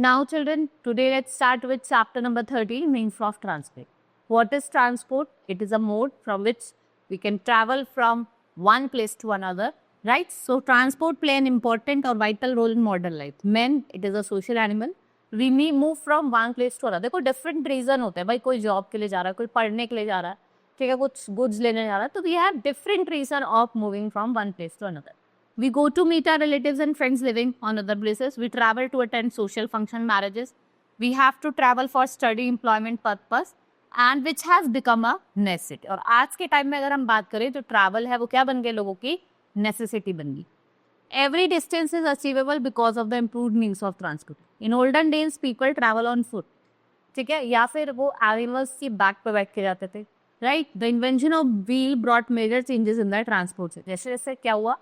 Now children, today let's start with chapter number 13, means of transport. What is transport? It is a mode from which we can travel from one place to another, right? So transport play an important or vital role in modern life. Men, it is a social animal. We may move from one place to another. देखो different reason होते हैं भाई, कोई job के लिए जा रहा है, कोई पढ़ने के लिए जा रहा है, ठीक है, कुछ goods लेने जा रहा है, तो we have different reason of moving from one place to another. We go to meet our relatives and friends living on other places. We travel to attend social function, marriages. We have to travel for study, employment purpose, and which has become a necessity. और आज के time में अगर हम बात करें तो travel है वो क्या बन गए, लोगों की नेसेसिटी बन गई. Every distance is achievable because of the improved means of transport. In olden days, people travel on foot. ठीक है, या फिर वो एनिमल्स की बैक पे बैठ के जाते थे. Right, the invention of wheel brought major changes in the transport. जैसे जैसे क्या हुआ,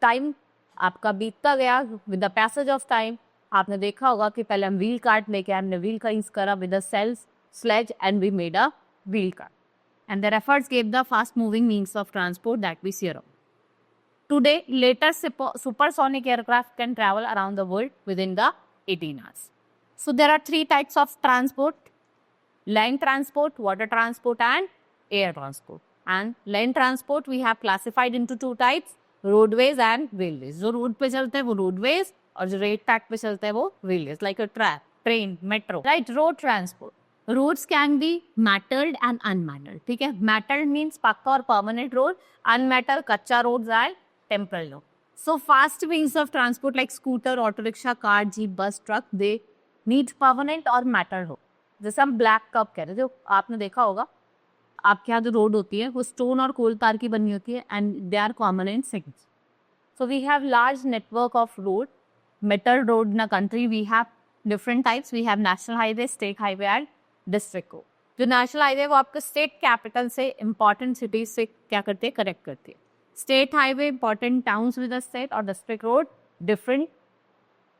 टाइम आपका बीतता गया, with the passage of time आपने देखा होगा कि पहले हम व्हील कार्ट लेके आए, हमने व्हील का यूज करा with the sales sledge and we made a wheel cart, and their efforts gave the fast moving means of transport that we see around. Today, later supersonic aircraft can travel around the world within the 18 hours. So there are three types of transport: land transport, water transport and air transport. And land transport we have classified into two types: roadways and railways. जो road पे चलते हैं वो roadways, और जो rail track पे चलते हैं वो railways, like a train, metro. Right, road transport. Roads can be metalled and unmetalled. ठीक है, metalled means पक्का और permanent road, unmetalled कच्चा roads and temporary road. So fast means of transport like scooter, auto rickshaw, car, jeep, bus, truck, they need permanent और metalled road. जैसे हम black cup कह रहे थे, जो आपने देखा होगा, आपके यहाँ जो रोड होती है वो स्टोन और कोल तार की बनी होती है, and they are common in cities. So we have large network of road, metal road in a country. We have different types. We have national highway, state highway and district को. जो national highway वो आपके state capital से important cities से क्या करते हैं, connect करते हैं. State highway important towns with the state, और डिस्ट्रिक्ट रोड डिफरेंट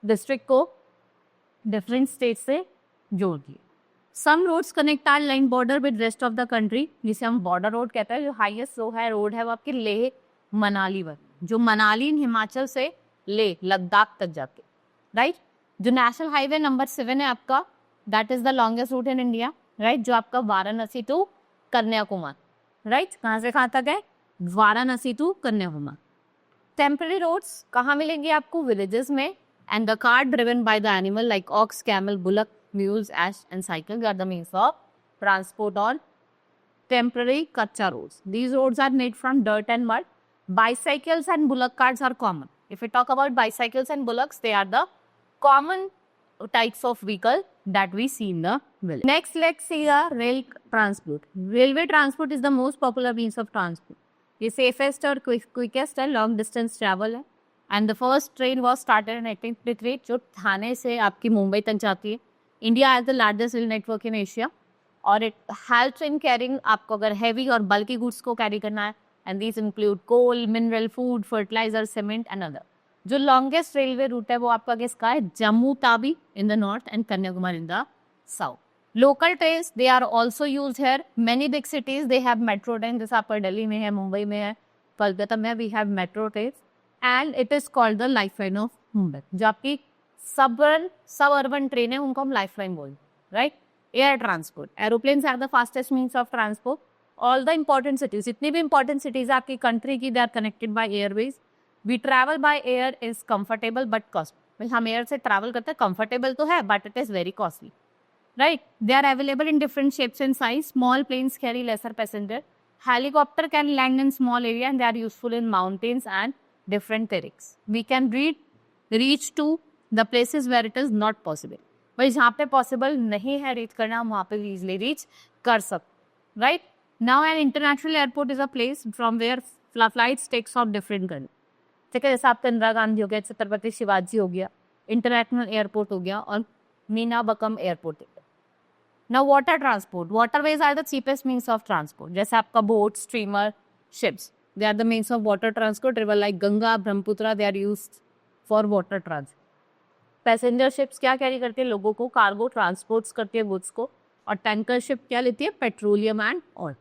डिस्ट्रिक्ट को डिफरेंट स्टेट से जोड़ती है. सम roads connect are line border with rest of the country, जिसे हम बॉर्डर रोड कहते हैं. जो हाईएस्ट जो है रोड है वो आपकी लेह मनाली वर, जो मनाली हिमाचल से लेह लद्दाख तक जाके. राइट, जो नेशनल हाईवे नंबर 7 है आपका, that is the longest route in India. Right, जो आपका वाराणसी टू कन्याकुमारी. राइट, कहाँ से कहाँ तक है, Varanasi to Kanyakumari. Temporary roads कहाँ मिलेंगे आपको, विलेजेस में. And the car driven by the animal like ox, camel, bullock, mules, ash and cycles are the means of transport on temporary kacha roads. These roads are made from dirt and mud. Bicycles and bullock carts are common. If we talk about bicycles and bullocks, they are the common types of vehicle that we see in the village. Next, let's see the rail transport. Railway transport is the most popular means of transport. ये safest और quickest है, long distance travel है. And the first train was started in 1853, जो थाने से आपकी मुंबई तक जाती है. India has the largest rail network in Asia, और इट हेल्प्स इन कैरिंग, आपको अगर हैवी और बल्की गुड्स को कैरी करना है, and these include coal, mineral, food, fertiliser, cement and other. जो लॉन्गेस्ट रेलवे रूट है वो आपका किसका है, Jammu Tawi in the north and Kanyakumari in the south. Local trains they are also use here. Many big cities they have metro train, जैसे आपका दिल्ली में है, मुंबई में है, कोलकाता में we have metro train, and it is called the life line of Mumbai. जो आपकी सब अर्बन ट्रेन है उनको हम लाइफ लाइन बोलते हैं. Right, air transport, aeroplanes are the fastest means of transport. All the important cities, जितनी भी इंपॉर्टेंट सिटीज है आपकी कंट्री की, they are connected by airways. We travel by air is comfortable but costly. हम air से travel करते हैं, comfortable तो है but it is very costly. Right, they are available in different shapes and size. Small planes carry lesser passenger. Helicopter can land in small area and they are useful in mountains and different terrains. We can reach to the places where it is not possible. भाई जहाँ पे possible नहीं है reach करना, हम वहाँ पे easily reach कर सकते. Right, now an international airport is a place from where flights takes off different country. ठीक है, जैसे आपका इंदिरा गांधी हो गया, छत्रपति शिवाजी हो गया, इंटरनेशनल एयरपोर्ट हो गया, और Meenambakkam airport. Now water transport. Waterways are the cheapest means of transport. जैसे आपका boat, streamer, ships, they are the means of water transport. River like Ganga, Brahmaputra, they are used for water transport. Passenger ships क्या carry करती है, लोगों को, cargo transports करती है, goods को. और टैंकर शिप क्या लेती है, petroleum and oil.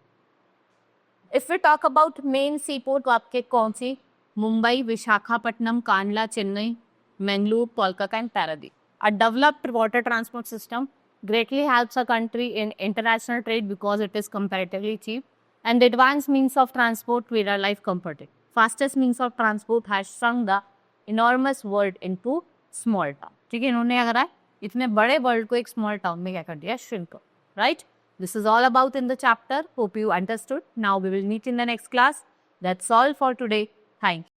If we talk about main sea port, तो आपके कौन सी, Mumbai, Visakhapatnam, Kandla, Chennai, Mangalore, Kolkata and Paradip. A developed water transport system greatly helps a country in international trade because it is comparatively cheap. And the advanced means of transport made our life comforting. Fastest means of transport has shrunk the enormous world into small town. ठीक है, इन्होंने अगर है इतने बड़े world को एक small town में क्या कर दिया, shrink. Right, this is all about in the chapter. Hope you understood. Now we will meet in the next class. That's all for today. Thank you.